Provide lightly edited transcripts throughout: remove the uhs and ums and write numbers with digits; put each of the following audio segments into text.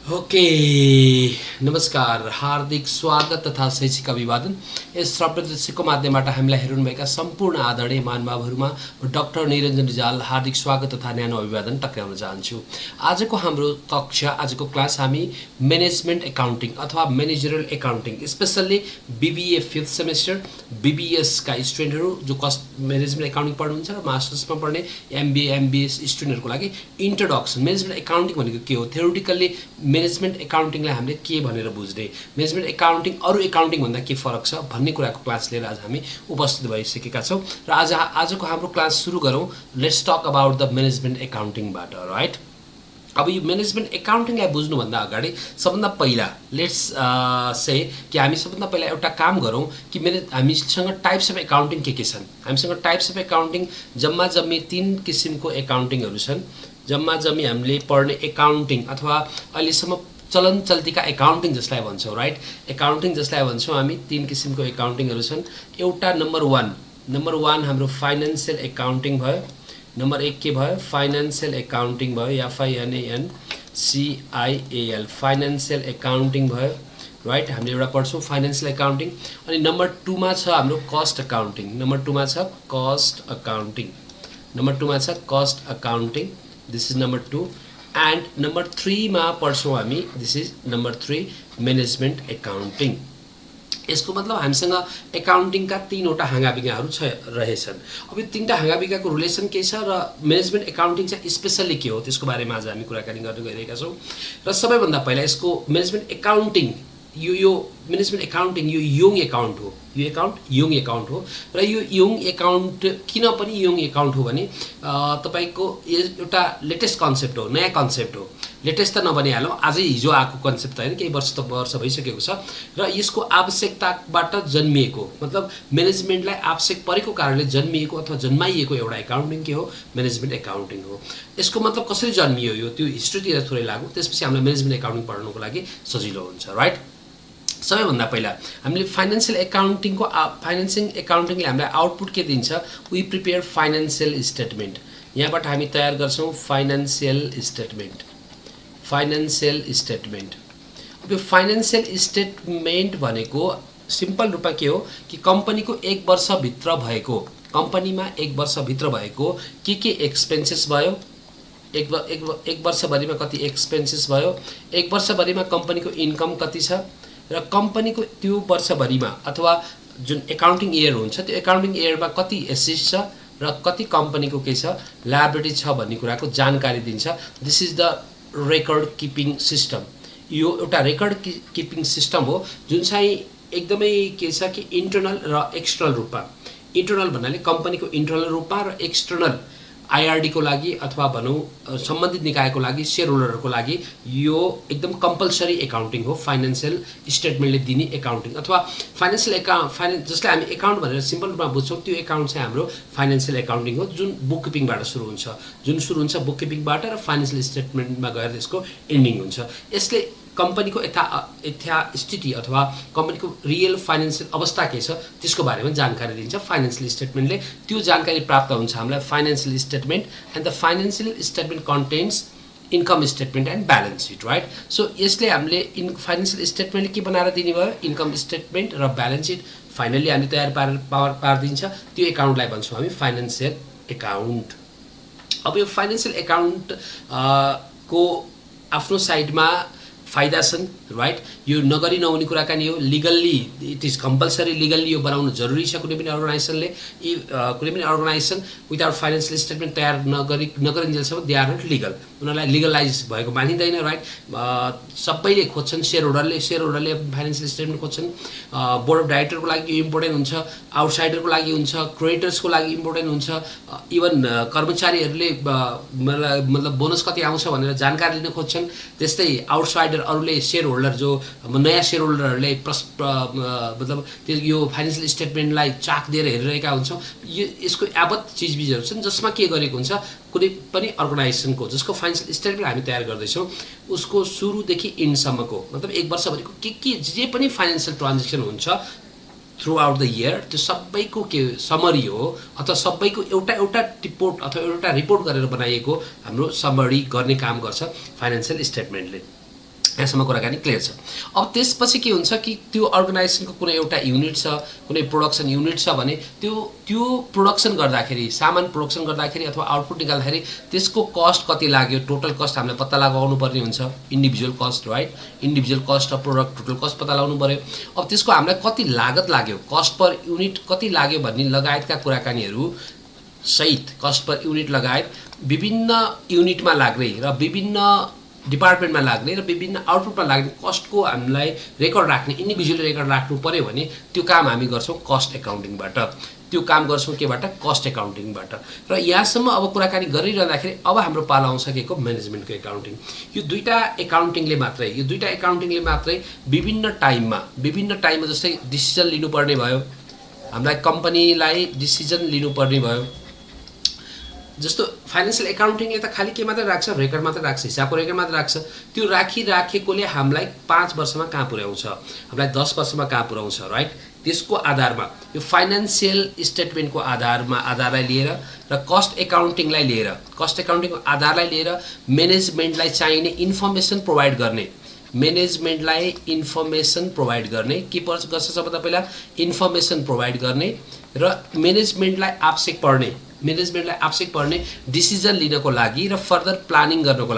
Okay, नमस्कार, हार्दिक स्वागत तथा शैक्षिक अभिवादन। यस श्रव्यदृश्यको माध्यमबाट हामीलाई हेर्नुभएका सम्पूर्ण आदरणीय महानुभावहरूमा डाक्टर निरञ्जन रिजाल हार्दिक स्वागत तथा न्यानो अभिवादन टक्राउन चाहन्छु। आजको हाम्रो कक्षा, आजको क्लास हामी म्यानेजमेन्ट एकाउन्टिङ अथवा managerial accounting, specially BBA 5th semester बीबीएसका स्टुडेन्टहरू जो म्यानेजमेन्ट एकाउन्टिङ पढ्नुहुन्छ र मास्टर्समा पढ्ने एमबिए एमबिएस स्टुडेन्टहरूको लागि इन्ट्रोडक्सन। म्यानेजमेन्ट एकाउन्टिङ भनेको के हो, थ्योरिटिकल्ली म्यानेजमेन्ट एकाउन्टिङलाई हामीले के भनेर बुझ्ने, म्यानेजमेन्ट एकाउन्टिङ अरू एकाउन्टिङ भन्दा के फरक छ भन्ने कुराको क्लास लिएर आज हामी उपस्थित भइसकेका छौँ र आजको हाम्रो क्लास सुरु गरौँ। Let's talk about the management एकाउन्टिङबाट, राइट। अब यो म्यानेजमेन्ट एकाउन्टिङलाई बुझ्नुभन्दा अगाडि सबभन्दा पहिला लेट्स से कि हामी सबभन्दा पहिला एउटा काम गरौँ कि हामीसँग टाइप्स अफ एकाउन्टिङ के छन्। हामीसँग टाइप्स अफ एकाउन्टिङ जम्मा जम्मी 3 किसिमको एकाउन्टिङहरू छन्। जम्मा जम्मी हामीले पढ्ने एकाउन्टिङ अथवा अहिलेसम्म चलन चल्तीका एकाउन्टिङ जसलाई भन्छौँ, राइट, एकाउन्टिङ जसलाई भन्छौँ हामी, 3 किसिमको एकाउन्टिङहरू छन्। एउटा नम्बर वान हाम्रो फाइनेन्सियल एकाउन्टिङ भयो। नम्बर 1 के भयो, फाइनेन्सियल एकाउन्टिङ भयो, FINANCIAL फाइनेन्सियल एकाउन्टिङ भयो, राइट। हामीले एउटा पढ्छौँ फाइनेन्सियल एकाउन्टिङ। अनि नम्बर 2 मा छ हाम्रो कस्ट अकाउन्टिङ। नम्बर 2 मा छ cost accounting. This is number 2। And number 3 मा पढ्छौँ हामी, this is number 3 management accounting. यसको मतलब हामीसँग एकाउन्टिङका 3वटा हाँगाबिगाहरू रहेछन्। अब यो 3टा हाँगाबिगाको रिलेसन के छ र म्यानेजमेन्ट एकाउन्टिङ चाहिँ स्पेसल्ली के हो त्यसको बारेमा आज हामी कुराकानी गर्न गइरहेका छौँ। र सबैभन्दा पहिला यसको म्यानेजमेन्ट एकाउन्टिङ, यो म्यानेजमेन्ट एकाउन्टिङ यो यङ एकाउन्ट हो। यो एकाउन्ट यङ एकाउन्ट हो र यो यङ एकाउन्ट किन पनि यङ एकाउन्ट हो भने तपाईँको एउटा लेटेस्ट कन्सेप्ट हो, नयाँ कन्सेप्ट हो। लेटेस्ट त नभनिहालौँ, आजै हिजो आएको कन्सेप्ट त होइन, केही वर्ष भइसकेको छ र यसको आवश्यकताबाट जन्मिएको, मतलब म्यानेजमेन्टलाई आवश्यक परेको कारणले जन्मिएको अथवा जन्माइएको एउटा एकाउन्टिङ के हो, म्यानेजमेन्ट एकाउन्टिङ हो। यसको मतलब कसरी जन्मियो यो त्यो हिस्ट्रीतिर थोरै लागु, त्यसपछि हामीलाई म्यानेजमेन्ट एकाउन्टिङ पढ्नुको लागि सजिलो हुन्छ, राइट। सबैभन्दा पहिला हामीले फाइनेन्सियल एकाउन्टिङले हामीलाई आउटपुट के दिन्छ, वी प्रिपेयर फाइनेन्सियल स्टेटमेन्ट। यहाँबाट हामी तयार गर्छौँ फाइनेन्सियल स्टेटमेन्ट। अब यो फाइनेन्सियल स्टेटमेन्ट भनेको सिम्पल रूपमा के हो कि कम्पनीमा 1 वर्षभित्र भएको के एक्सपेन्सेस भयो, एक वर्षभरिमा कति एक्सपेन्सेस भयो, 1 वर्षभरिमा कम्पनीको इन्कम कति छ र कम्पनीको त्यो वर्षभरिमा अथवा जुन एकाउन्टिङ इयर हुन्छ त्यो एकाउन्टिङ इयरमा कति एसेट्स छ र कति कम्पनीको के छ लायबिलिटी छ भन्ने कुराको जानकारी दिन्छ। This is the record keeping system. यो एउटा रेकर्ड किपिङ सिस्टम हो जुन चाहिँ एकदमै के छ कि इन्टर्नल र एक्सटर्नल रूपमा। इन्टर्नल भन्नाले कम्पनीको इन्टर्नल रूपमा र एक्सटर्नल IRD को लागि अथवा भनौँ सम्बन्धित निकायको लागि, सेयर होल्डरहरूको लागि यो एकदम कम्पलसरी एकाउन्टिङ हो। फाइनेन्सियल स्टेटमेन्टले दिने एकाउन्टिङ अथवा फाइनेन्सियल जसलाई हामी एकाउन्ट भनेर सिम्पल रूपमा बुझ्छौँ, त्यो एकाउन्ट चाहिँ हाम्रो फाइनेन्सियल एकाउन्टिङ हो जुन बुक किपिङबाट सुरु हुन्छ। बुक किपिङबाट र फाइनेन्सियल स्टेटमेन्टमा गएर त्यसको एन्डिङ हुन्छ। यसले कम्पनीको यथास्थिति अथवा कम्पनीको रियल फाइनेन्सियल अवस्था के छ त्यसको बारेमा जानकारी दिन्छ फाइनेन्सियल स्टेटमेन्टले। त्यो जानकारी प्राप्त हुन्छ हामीलाई financial statement. And the financial statement contents income statement and balance seat, right. So यसले हामीले फाइनेन्सियल स्टेटमेन्टले के बनाएर दिने भयो, इन्कम स्टेटमेन्ट र ब्यालेन्स सिट फाइनली हामी तयार पारिदिन्छ। त्यो एकाउन्टलाई भन्छौँ हामी फाइनेन्सियल एकाउन्ट। अब यो फाइनेन्सियल एकाउन्ट को आफ्नो साइडमा फाइदा छन्, राइट। यो नगरी नहुने कुराकानी हो। Legally it is compulsory, legally यो बनाउनु जरुरी छ। कुनै पनि अर्गनाइजेसनले कुनै पनि अर्गनाइजेसन विदाउट फाइनेन्सियल स्टेटमेन्ट तयार नगरिन्जेलसम्म दे आर नट लिगल, उनीहरूलाई लिगलाइज भएको मानिँदैन, राइट। सबैले खोज्छन्, सेयर होल्डरले फाइनेन्सियल स्टेटमेन्ट खोज्छन्। बोर्ड अफ डाइरेक्टरको लागि यो इम्पोर्टेन्ट हुन्छ, आउटसाइडरको लागि हुन्छ, क्रेडिटर्सको लागि इम्पोर्टेन्ट हुन्छ, इभन कर्मचारीहरूले मतलब बोनस कति आउँछ भनेर जानकारी लिन खोज्छन्। त्यस्तै आउटसाइडर अरूले सेयर होल्डर जो नयाँ सेयर होल्डरहरूले मतलब त्यो यो फाइनेन्सियल स्टेटमेन्टलाई चाक दिएर हेरिरहेका हुन्छौँ। यसको यावत चिजबिजहरू छन् जसमा के गरेको हुन्छ, कुनै पनि अर्गनाइजेसनको जसको फाइनेन्सियल स्टेटमेन्ट हामी तयार गर्दैछौँ उसको सुरुदेखि इन्डसम्मको, मतलब 1 वर्षभरिको के जे पनि फाइनेन्सियल ट्रान्जेक्सन हुन्छ थ्रु आउट द इयर, त्यो सबैको के समरी हो अथवा सबैको एउटा रिपोर्ट अथवा एउटा रिपोर्ट गरेर बनाइएको हाम्रो समरी गर्ने काम गर्छ फाइनेन्सियल स्टेटमेन्टले। यहाँसम्म कुराकानी क्लियर छ। अब त्यसपछि के हुन्छ कि त्यो अर्गनाइजेसनको कुनै एउटा युनिट छ, कुनै प्रोडक्सन युनिट छ भने त्यो प्रोडक्सन गर्दाखेरि, सामान प्रोडक्सन गर्दाखेरि अथवा आउटपुट निकाल्दाखेरि त्यसको कस्ट कति लाग्यो, टोटल कस्ट हामीले पत्ता लगाउनु पर्ने हुन्छ, individual cost, right? Individual cost of product, total cost पत्ता लगाउनु पर्यो। अब त्यसको हामीलाई कति लागत लाग्यो, कस्ट पर युनिट कति लाग्यो भन्ने लगायतका कुराकानीहरू सहित, कस्ट पर युनिट लगायत विभिन्न युनिटमा लाग्ने र विभिन्न डिपार्टमेन्टमा लाग्ने र विभिन्न आउटपुटमा लाग्ने कस्टको हामीलाई रेकर्ड राख्ने, इन्डिभिजुअली रेकर्ड राख्नु पर्यो भने त्यो काम हामी गर्छौँ कस्ट एकाउन्टिङबाट। त्यो काम गर्छौँ केबाट? कस्ट एकाउन्टिङबाट। र यहाँसम्म अब कुराकानी गरिरहँदाखेरि अब हाम्रो पालो आउँछ केको? म्यानेजमेन्टको एकाउन्टिङ। यो दुईटा एकाउन्टिङले मात्रै विभिन्न टाइममा जस्तै डिसिजन लिनुपर्ने भयो, हामीलाई कम्पनीलाई डिसिजन लिनुपर्ने भयो। जस्तो फाइनेन्सियल एकाउन्टिङले त खालि के मात्र राख्छ? रेकर्ड मात्र राख्छ, हिसाबको रेकर्ड मात्र राख्छ। त्यो राखेकोले हामीलाई 5 वर्षमा कहाँ पुर्याउँछ, हामीलाई 10 वर्षमा कहाँ पुर्याउँछ, राइट? त्यसको आधारमा यो फाइनेन्सियल स्टेटमेन्टको आधारलाई लिएर र कस्ट एकाउन्टिङको आधारलाई लिएर म्यानेजमेन्टलाई चाहिने इन्फर्मेसन प्रोभाइड गर्ने, के गर्छ सबभन्दा पहिला? इन्फर्मेसन प्रोभाइड गर्ने र म्यानेजमेन्टलाई आवश्यक पर्ने डिसिजन लिनको लागि र फर्दर प्लानिङ गर्नको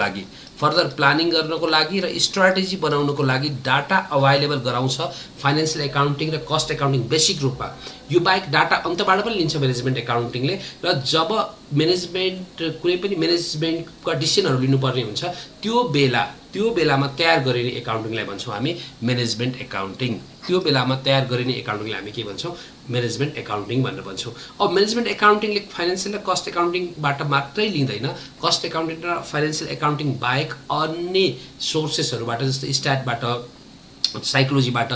लागि र स्ट्राटेजी बनाउनको लागि डाटा अभाइलेबल गराउँछ फाइनेन्सियल एकाउन्टिङ र कस्ट एकाउन्टिङ बेसिक रूपमा। यो बाहेक डाटा अन्तबाट पनि लिन्छ म्यानेजमेन्ट एकाउन्टिङले। र जब कुनै पनि म्यानेजमेन्टका डिसिजनहरू लिनुपर्ने हुन्छ त्यो बेलामा तयार गरिने एकाउन्टिङलाई भन्छौँ हामी म्यानेजमेन्ट एकाउन्टिङ। हामी के भन्छौँ? म्यानेजमेन्ट एकाउन्टिङ भनेर भन्छौँ। अब म्यानेजमेन्ट एकाउन्टिङले फाइनेन्सियल र कस्ट एकाउन्टिङबाट मात्रै लिँदैन, कस्ट एकाउन्टिङ र फाइनेन्सियल एकाउन्टिङ बाहेक अन्य सोर्सेसहरूबाट जस्तै स्ट्याटबाट, साइकोलोजीबाट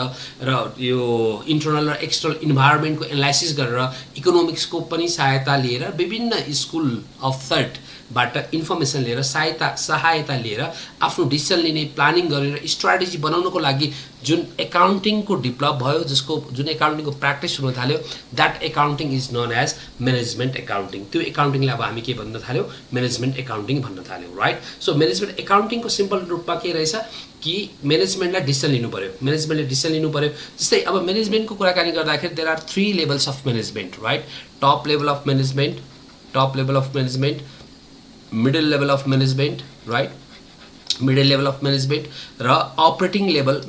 र यो इन्टरनल र एक्सटर्नल इन्भाइरोमेन्टको एनालाइसिस गरेर इकोनोमिक्सको पनि सहायता लिएर विभिन्न स्कुल अफ थटबाट इन्फर्मेसन लिएर सहायता लिएर आफ्नो डिसिजन लिने, प्लानिङ गरेर स्ट्राटेजी बनाउनको लागि जुन एकाउन्टिङको डेभलप भयो, जुन एकाउन्टिङको प्र्याक्टिस हुन थाल्यो, that accounting is known as management accounting. त्यो एकाउन्टिङलाई अब हामी के भन्न थाल्यौँ? म्यानेजमेन्ट एकाउन्टिङ भन्न थाल्यौँ, राइट? सो म्यानेजमेन्ट एकाउन्टिङको सिम्पल रूपमा के रहेछ कि म्यानेजमेन्टले डिसिजन लिनु पर्यो। जस्तै अब म्यानेजमेन्टको कुराकानी गर्दाखेरि there are 3 levels of management, right? Top level of management, middle level of management, right? Middle level of management र अपरेटिङ लेभल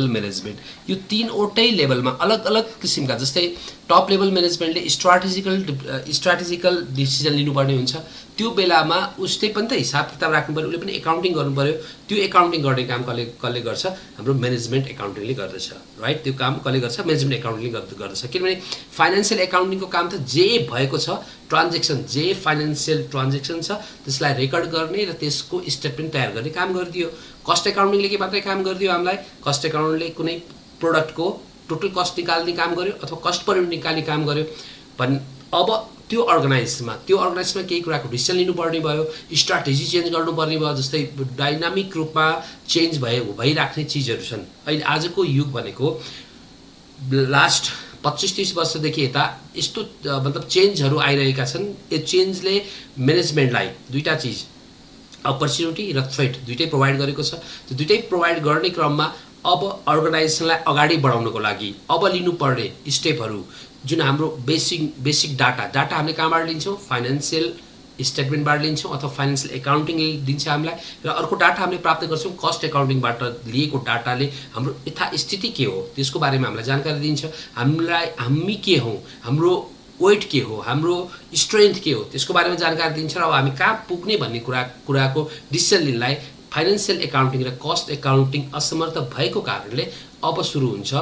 म्यानेजमेन्ट। यो 3वटै लेभलमा अलग अलग किसिमका, जस्तै टप लेभल म्यानेजमेन्टले स्ट्राटेजिकल डिसिजन लिनुपर्ने हुन्छ। त्यो बेलामा उसले पनि त हिसाब किताब राख्नु पर्यो, उसले पनि एकाउन्टिङ गर्नु पर्यो। त्यो एकाउन्टिङ गर्ने काम कसले गर्छ? हाम्रो म्यानेजमेन्ट एकाउन्टिङले गर्दछ, राइट? त्यो काम कसले गर्छ? म्यानेजमेन्ट एकाउन्टिङले गर्दछ। किनभने फाइनेन्सियल एकाउन्टिङको काम त जे भएको छ जे फाइनेन्सियल ट्रान्जेक्सन छ त्यसलाई रेकर्ड गर्ने र त्यसको स्टेटमेन्ट तयार गर्ने काम गरिदियो। कस्ट एकाउन्टिङले के मात्रै काम गरिदियो हामीलाई? कस्ट एकाउन्टले कुनै प्रोडक्टको टोटल कस्ट निकाल्ने काम गर्यो अथवा कस्ट पर युनिट निकाल्ने काम गर्यो। अब त्यो अर्गनाइजेसनमा केही कुराको डिसिजन लिनुपर्ने भयो, स्ट्राटेजी चेन्ज गर्नुपर्ने भयो। जस्तै डाइनामिक रूपमा चेन्ज भइराख्ने चिजहरू छन्। अहिले आजको युग भनेको लास्ट 25-30 वर्षदेखि यता यस्तो मतलब चेन्जहरू आइरहेका छन्। यो चेन्जले म्यानेजमेन्टलाई दुईटा चिज, अपर्च्युनिटी र थ्रेट दुईटै प्रोभाइड गरेको छ। त्यो दुईटै प्रोभाइड गर्ने क्रममा अब अर्गनाइजेसनलाई अगाडि बढाउनको लागि अब लिनुपर्ने स्टेपहरू, जुन हाम्रो बेसिक डाटा हामीले कहाँबाट लिन्छौँ? फाइनेन्सियल स्टेटमेन्टबाट लिन्छौँ अथवा फाइनेन्सियल एकाउन्टिङले दिन्छ हामीलाई। र अर्को डाटा हामीले प्राप्त गर्छौँ कस्ट एकाउन्टिङबाट लिएको डाटाले हाम्रो यथास्थिति के हो त्यसको बारेमा हामीलाई जानकारी दिन्छ। हामी के हौँ, हाम्रो वेट के हो, हाम्रो स्ट्रेन्थ के हो त्यसको बारेमा जानकारी दिन्छ। र अब हामी कहाँ पुग्ने भन्ने कुराको डिसिजन लिनलाई फाइनेन्सियल एकाउन्टिङ र कस्ट एकाउन्टिङ असमर्थ भएको कारणले अब सुरु हुन्छ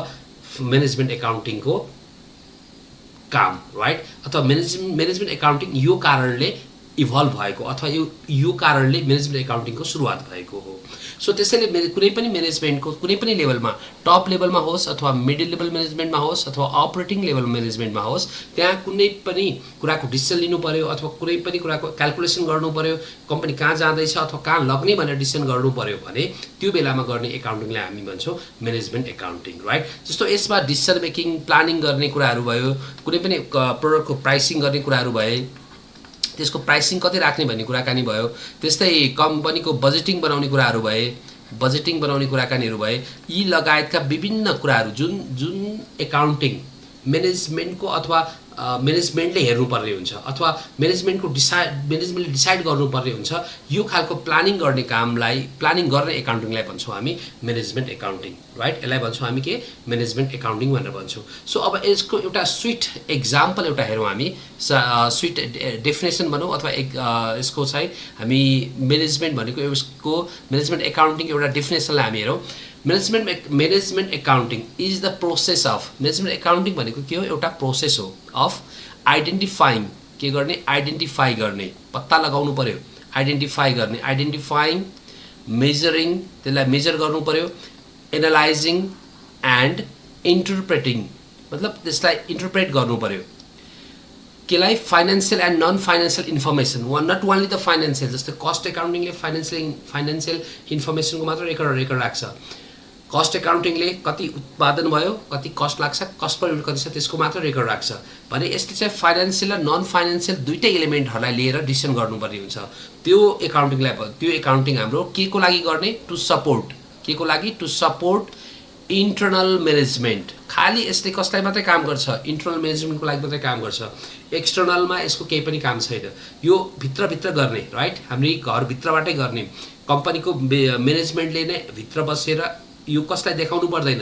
म्यानेजमेन्ट एकाउन्टिङको काम, राइट? अथवा म्यानेजमेन्ट एकाउन्टिङ यो कारणले इभल्भ भएको अथवा यो कारणले म्यानेजमेन्ट एकाउन्टिङको सुरुवात भएको हो। सो त्यसैले कुनै पनि म्यानेजमेन्टको कुनै पनि लेभलमा, टप लेभलमा होस् अथवा मिडल लेभल म्यानेजमेन्टमा होस् अथवा अपरेटिङ लेभल म्यानेजमेन्टमा होस्, त्यहाँ कुनै पनि कुराको डिसिजन लिनु पर्यो अथवा कुनै पनि कुराको क्याल्कुलेसन गर्नु पर्यो, कम्पनी कहाँ जाँदैछ अथवा कहाँ लग्ने भनेर डिसिजन गर्नु पर्यो भने त्यो बेलामा गर्ने एकाउन्टिङलाई हामी भन्छौँ म्यानेजमेन्ट एकाउन्टिङ, राइट? जस्तो यसमा डिसिजन मेकिङ, प्लानिङ गर्ने कुराहरू भयो, कुनै पनि प्रोडक्टको प्राइसिङ गर्ने कुराहरू भए, त्यसको प्राइसिङ कति राख्ने भन्ने कुराकानी भयो। त्यस्तै कम्पनीको बजेटिङ बनाउने कुराहरू भए, बजेटिङ बनाउने कुराकानीहरू भए, यी लगायतका विभिन्न कुराहरू जुन एकाउन्टिङ म्यानेजमेन्टको अथवा म्यानेजमेन्टले हेर्नुपर्ने हुन्छ अथवा म्यानेजमेन्टले डिसाइड गर्नुपर्ने हुन्छ, यो खालको प्लानिङ गर्ने कामलाई, प्लानिङ गर्ने एकाउन्टिङलाई भन्छौँ हामी म्यानेजमेन्ट एकाउन्टिङ, राइट। यसलाई भन्छौँ हामी के, म्यानेजमेन्ट एकाउन्टिङ भनेर भन्छौँ। सो अब यसको एउटा स्विट एक्जाम्पल एउटा हेरौँ हामी, स्विट डेफिनेसन भनौँ अथवा यसको चाहिँ हामी म्यानेजमेन्ट भनेको यसको म्यानेजमेन्ट एकाउन्टिङ एउटा डेफिनेसनलाई हामी हेरौँ। Management accounting is the process of, management accounting भनेको के हो, एउटा प्रोसेस हो अफ आइडेन्टिफाइङ, के गर्ने, आइडेन्टिफाई गर्ने, पत्ता लगाउनु पर्यो, आइडेन्टिफाई गर्ने, आइडेन्टिफाइङ, मेजरिङ, त्यसलाई मेजर गर्नु पर्यो, एनालाइजिङ एन्ड इन्टरप्रेटिङ, मतलब त्यसलाई इन्टरप्रेट गर्नु पर्यो, केलाई financial and non financial information, not only the financial, जस्तै कस्ट एकाउन्टिङले फाइनेन्सियल इन्फर्मेसनको मात्र रेकर्ड राख्छ। कस्ट एकाउन्टिङले कति उत्पादन भयो, कति कस्ट लाग्छ, कस्ट पर युनिट कति छ, त्यसको मात्र रेकर्ड राख्छ भने यसले चाहिँ फाइनेन्सियल र नन फाइनेन्सियल दुईटै एलिमेन्टहरूलाई लिएर डिसिसन गर्नुपर्ने हुन्छ। त्यो एकाउन्टिङ हाम्रो के को लागि गर्ने, टु सपोर्ट, के को लागि, टु सपोर्ट इन्टर्नल म्यानेजमेन्ट। खालि यसले कसलाई मात्रै काम गर्छ, इन्टर्नल म्यानेजमेन्टको लागि मात्रै काम गर्छ, एक्सटर्नलमा यसको केही पनि काम छैन। यो भित्रभित्र गर्ने, राइट, हामी घरभित्रबाटै गर्ने, कम्पनीको म्यानेजमेन्टले नै भित्र बसेर यो कसलाई देखाउनु पर्दैन,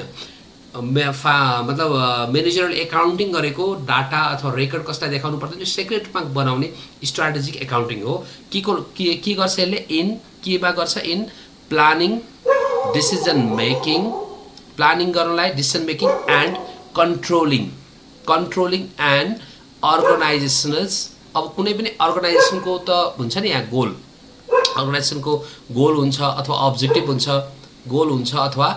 मतलब म्यानेजरल एकाउन्टिङ गरेको डाटा अथवा रेकर्ड कसलाई देखाउनु पर्दैन, यो सेक्रेटमा बनाउने स्ट्राटेजिक एकाउन्टिङ हो। के गर्छ यसले, केमा गर्छ, in planning, decision making, planning गर्नलाई decision making and controlling and organisationals. अब कुनै पनि अर्गनाइजेसनको त हुन्छ नि यहाँ गोल, अर्गनाइजेसनको गोल हुन्छ अथवा अब्जेक्टिभ हुन्छ, गोल हुन्छ अथवा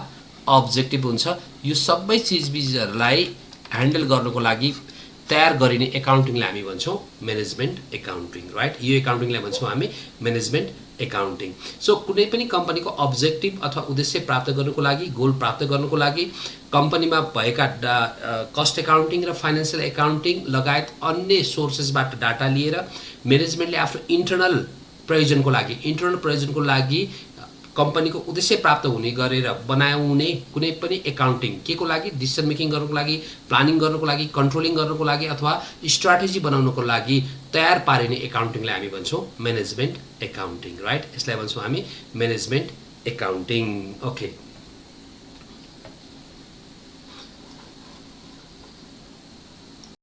अब्जेक्टिभ हुन्छ, यो सबै चिजबिजहरूलाई ह्यान्डल गर्नको लागि तयार गरिने एकाउन्टिङलाई हामी भन्छौँ म्यानेजमेन्ट एकाउन्टिङ, राइट। यो एकाउन्टिङलाई भन्छौँ हामी म्यानेजमेन्ट एकाउन्टिङ। सो कुनै पनि कम्पनीको अब्जेक्टिभ अथवा उद्देश्य प्राप्त गर्नको लागि, गोल प्राप्त गर्नको लागि कम्पनीमा भएका कस्ट एकाउन्टिङ र फाइनेन्सियल एकाउन्टिङ लगायत अन्य सोर्सेसबाट डाटा लिएर म्यानेजमेन्टले आफ्नो इन्टर्नल प्रयोजनको लागि कम्पनीको उद्देश्य प्राप्त हुने गरेर बनाउने कुनै पनि एकाउन्टिङ के को लागि, डिसिसन मेकिङ गर्नको लागि, प्लानिङ गर्नको लागि, कन्ट्रोलिङ गर्नको लागि अथवा स्ट्राटेजी बनाउनको लागि तयार पारिने एकाउन्टिङलाई हामी भन्छौँ म्यानेजमेन्ट एकाउन्टिङ, राइट। यसलाई भन्छौँ हामी म्यानेजमेन्ट एकाउन्टिङ, ओके।